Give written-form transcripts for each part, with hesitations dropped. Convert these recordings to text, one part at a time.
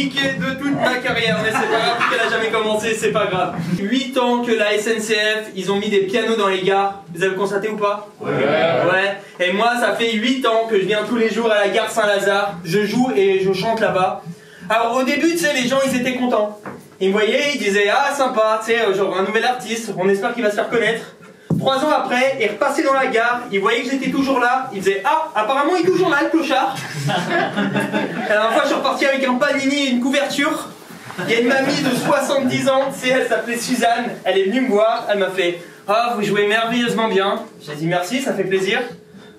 niqué de toute ma carrière, mais c'est pas grave, qu'elle a jamais commencé, c'est pas grave. 8 ans que la SNCF, ils ont mis des pianos dans les gares, vous avez constaté ou pas? Ouais. Et moi, ça fait 8 ans que je viens tous les jours à la gare Saint-Lazare, je joue et je chante là-bas. Alors au début, tu sais, les gens, ils étaient contents. Ils me voyaient, ils disaient, ah sympa, tu sais, genre un nouvel artiste, on espère qu'il va se faire connaître. 3 ans après, il repassait dans la gare, il voyait que j'étais toujours là, il disait, ah, apparemment il est toujours là, le clochard. La dernière fois, je suis reparti avec un panini et une couverture. Il y a une mamie de 70 ans, tu sais, elle s'appelait Suzanne, elle est venue me voir, elle m'a fait, ah, vous jouez merveilleusement bien. J'ai dit merci, ça fait plaisir.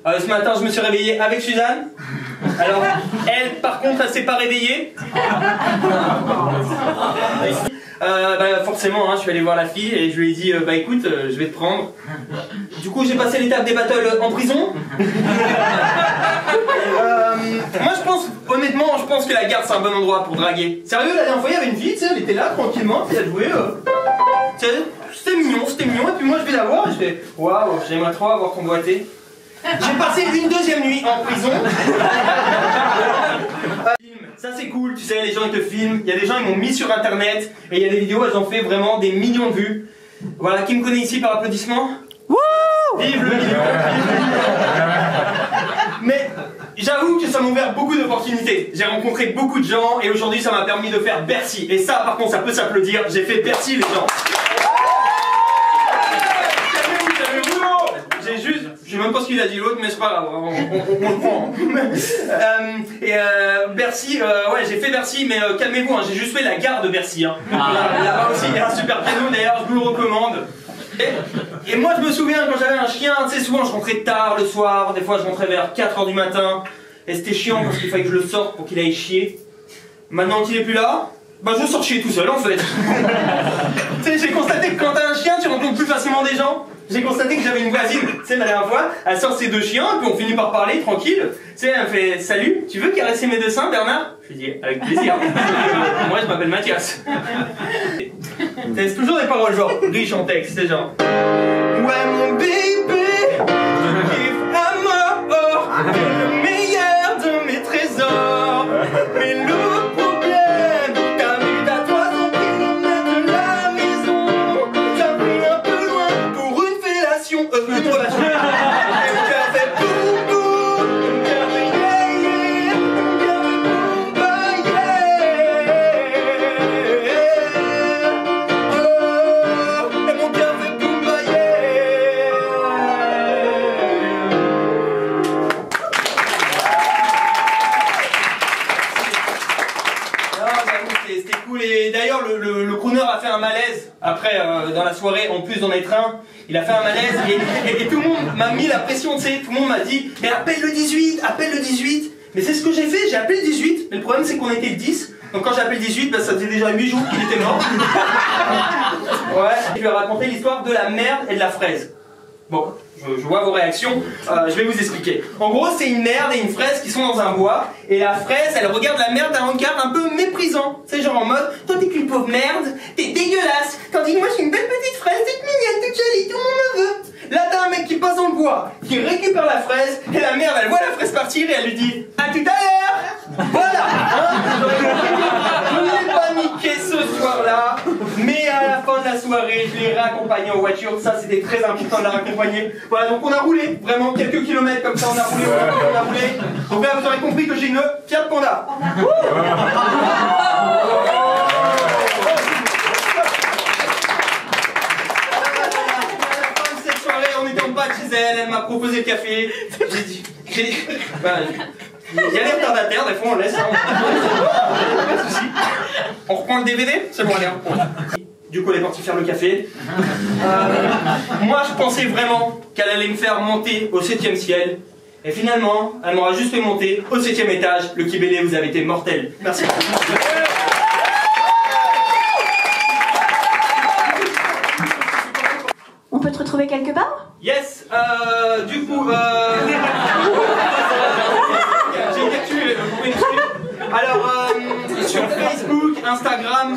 Ce matin, je me suis réveillé avec Suzanne. Alors, elle, par contre, elle s'est pas réveillée. Forcément, hein, je suis allé voir la fille et je lui ai dit, bah écoute, je vais te prendre. Du coup, j'ai passé l'étape des battles en prison. Moi, je pense, honnêtement, je pense que la gare, c'est un bon endroit pour draguer. Sérieux, la dernière fois, il y avait une fille, tu sais, elle était là, tranquillement, puis elle jouait. Tu sais, c'était mignon, et puis moi, je vais la voir et je fais, waouh, j'aimerais trop avoir ton doigté. J'ai passé une deuxième nuit en prison. Ça c'est cool, tu sais, les gens ils te filment, il y a des gens ils m'ont mis sur internet et il y a des vidéos, elles ont fait vraiment des millions de vues. Voilà, qui me connaît ici par applaudissement? Wouh! Vive le million! Mais j'avoue que ça m'a ouvert beaucoup d'opportunités. J'ai rencontré beaucoup de gens et aujourd'hui ça m'a permis de faire Bercy. Et ça par contre ça peut s'applaudir, j'ai fait Bercy les gens. Je sais même pas ce qu'il a dit l'autre, mais c'est pas grave, on le prend. Bercy, ouais, j'ai fait Bercy, mais calmez-vous, hein, j'ai juste fait la gare de Bercy. Hein. Là-bas aussi, il y a un super piano, d'ailleurs, je vous le recommande. Et moi, je me souviens quand j'avais un chien, tu sais, souvent je rentrais tard le soir, des fois je rentrais vers 4 h du matin, et c'était chiant parce qu'il fallait que je le sorte pour qu'il aille chier. Maintenant qu'il est plus là, bah je sors chier tout seul en fait. Tu sais, j'ai constaté que quand t'as un chien, tu rencontres plus facilement des gens. J'ai constaté que j'avais une voisine, tu sais, la dernière fois, elle sort ses 2 chiens, puis on finit par parler tranquille. Tu sais, elle me fait, salut, tu veux caresser mes 2 seins, Bernard? Je lui dis, avec plaisir. Moi, je m'appelle Mathias. C'est toujours des paroles genre riches en texte, c'est genre. Ouais, mon bébé, je kiffe à mort, le meilleur de mes trésors. Mais le problème, t'as vu, t'as 300 km de la maison, t'as pris un peu loin pour une fellation, une relation. Un malaise après dans la soirée, en plus dans les trains, il a fait un malaise et tout le monde m'a mis la pression, tu sais, tout le monde m'a dit mais appelle le 18, appelle le 18. Mais c'est ce que j'ai fait, j'ai appelé le 18, mais le problème c'est qu'on était le 10, donc quand j'ai appelé le 18, bah, ça faisait déjà 8 jours qu'il était mort. Ouais, je lui ai raconté l'histoire de la merde et de la fraise. Bon, je vois vos réactions, je vais vous expliquer. En gros, c'est une merde et une fraise qui sont dans un bois, et la fraise, elle regarde la merde d'un regard un peu méprisant. C'est genre en mode, toi t'es qu'une pauvre merde, t'es dégueulasse, tandis que moi je suis une belle petite fraise, toute mignonne, toute jolie, tout le monde me veut. Là t'as un mec qui passe dans le bois, qui récupère la fraise, et la merde, elle voit la fraise partir et elle lui dit, à tout à l'heure. Voilà, hein. Je n'ai pas niqué ce soir-là, mais à la fin de la soirée, je l'ai raccompagné en voiture. Ça, c'était très important de la raccompagner. Voilà, donc on a roulé, vraiment quelques kilomètres comme ça, on a roulé. Donc là, vous aurez compris que j'ai une Fiat Panda. À la fin de cette soirée, on était en bas de chez elle, elle m'a proposé le café. J'ai dit, il y a les retardataires, des fois on laisse, hein, pas de soucis. On reprend le DVD? C'est bon, allez, on reprend. Du coup, elle est partie faire le café. Moi, je pensais vraiment qu'elle allait me faire monter au 7e ciel. Et finalement, elle m'aura juste fait monter au 7e étage. Le Kibélé, vous avez été mortel. Merci. On peut te retrouver quelque part? Yes, du coup, j'ai une actu, vous pouvez me suivre. Alors, sur Facebook, Instagram,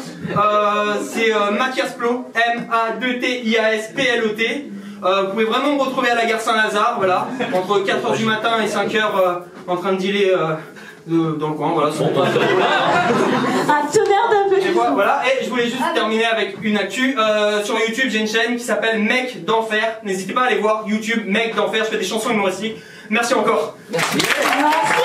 c'est Mathias Plot, M-A-2-T-I-A-S-P-L-O-T. Vous pouvez vraiment me retrouver à la gare Saint-Lazare, voilà, entre 4 h du matin et 5 h, en train de dealer dans le coin, voilà. Un tonnerre d'applaudissements. Voilà, et je voulais juste terminer avec une actu. Sur YouTube, j'ai une chaîne qui s'appelle Mec d'Enfer. N'hésitez pas à aller voir YouTube Mec d'Enfer. Je fais des chansons humoristiques. Merci encore. Merci. Merci.